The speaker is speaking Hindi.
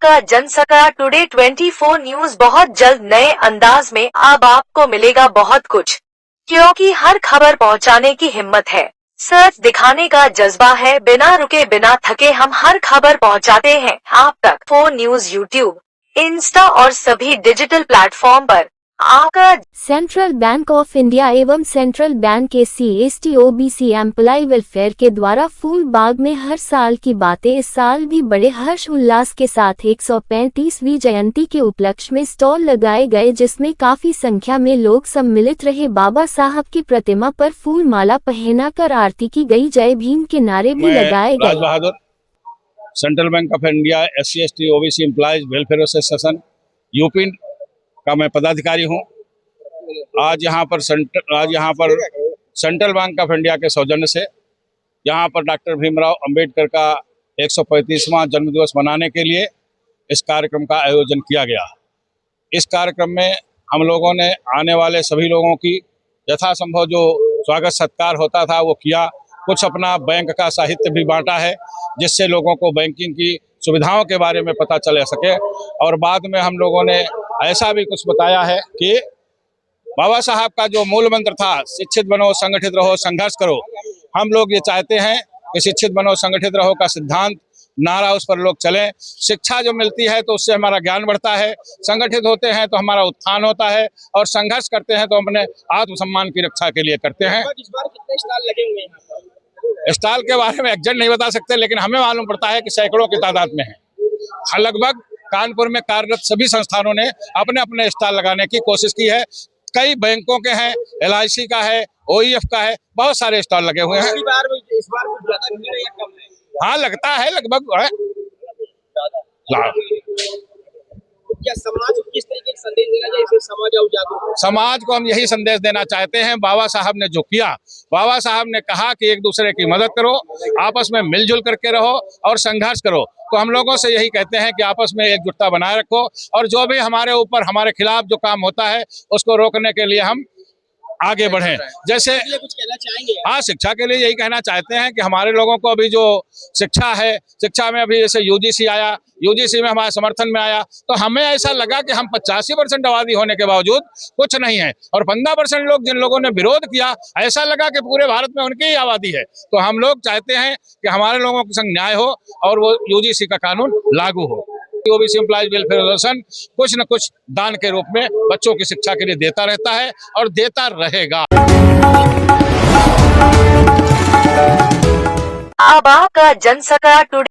आपका जनसका टुडे 24 न्यूज बहुत जल्द नए अंदाज में। अब आपको मिलेगा बहुत कुछ, क्योंकि हर खबर पहुंचाने की हिम्मत है, सच दिखाने का जज्बा है। बिना रुके बिना थके हम हर खबर पहुंचाते हैं आप तक। 4 न्यूज यूट्यूब, इंस्टा और सभी डिजिटल प्लेटफॉर्म पर आपका। सेंट्रल बैंक ऑफ इंडिया एवं सेंट्रल बैंक के CST OBC एम्प्लॉय वेलफेयर के द्वारा फूल बाग में हर साल की बातें इस साल भी बड़े हर्ष उल्लास के साथ 135वीं जयंती के उपलक्ष्य में स्टॉल लगाए गए, जिसमें काफी संख्या में लोग सम्मिलित रहे। बाबा साहब की प्रतिमा पर फूल माला पहनाकर आरती की गई, जय भीम के नारे भी लगाए गए। Central bank of India SC/ST OBC employees welfare association UP का मैं पदाधिकारी हूं। आज यहाँ पर सेंट्रल बैंक ऑफ इंडिया के सौजन्य से यहाँ पर डॉक्टर भीमराव अंबेडकर का 135वां जन्मदिवस मनाने के लिए इस कार्यक्रम का आयोजन किया गया। इस कार्यक्रम में हम लोगों ने आने वाले सभी लोगों की यथासंभव जो स्वागत सत्कार होता था वो किया। कुछ अपना बैंक का साहित्य भी बांटा है, जिससे लोगों को बैंकिंग की सुविधाओं के बारे में पता चल सके। और बाद में हम लोगों ने ऐसा भी कुछ बताया है कि बाबा साहब का जो मूल मंत्र था, शिक्षित बनो, संगठित रहो, संघर्ष करो। हम लोग ये चाहते हैं कि शिक्षित बनो, संगठित रहो का सिद्धांत नारा उस पर लोग चलें। शिक्षा जो मिलती है तो उससे हमारा ज्ञान बढ़ता है, संगठित होते हैं तो हमारा उत्थान होता है, और संघर्ष करते हैं तो अपने आत्मसम्मान की रक्षा के लिए करते हैं। इस बार कितने स्टॉल लगे हुए हैं यहाँ पर? स्टॉल के बारे में एग्जैक्ट नहीं बता सकते, लेकिन हमें मालूम पड़ता है कि सैकड़ों की तादाद में है। लगभग कानपुर में कार्यरत सभी संस्थानों ने अपने अपने स्टॉल लगाने की कोशिश की है। कई बैंकों के हैं, LIC का है, OEF का है, बहुत सारे स्टॉल लगे हुए हैं। इस बार कुछ ज्यादा भीड़ है या कम है? हाँ, लगता है लगभग है। तो क्या समाज को किस तरीके का संदेश देना चाहिए, इससे समाज और जागरूक हो? समाज को हम यही संदेश देना चाहते हैं, बाबा साहब ने जो किया, बाबा साहब ने कहा कि एक दूसरे की मदद करो, आपस में मिलजुल करके रहो और संघर्ष करो। तो हम लोगों से यही कहते हैं कि आपस में एकजुटता बनाए रखो, और जो भी हमारे ऊपर हमारे खिलाफ जो काम होता है उसको रोकने के लिए हम आगे बढ़ें। जैसे कुछ कहना चाहेंगे? हाँ, शिक्षा के लिए यही कहना चाहते हैं कि हमारे लोगों को अभी जो शिक्षा है, शिक्षा में अभी जैसे UGC आया, UGC में हमारे समर्थन में आया, तो हमें ऐसा लगा कि हम 85% आबादी होने के बावजूद कुछ नहीं है, और 15% लोग जिन लोगों ने विरोध किया, ऐसा लगा कि पूरे भारत में उनकी ही आबादी है। तो हम लोग चाहते हैं कि हमारे लोगों के संग न्याय हो और वो UGC का कानून लागू हो। OBC एम्प्लॉयज वेलफेयर एसोसिएशन कुछ न कुछ दान के रूप में बच्चों की शिक्षा के लिए देता रहता है और देता रहेगा। अब आपका जनसका टुडे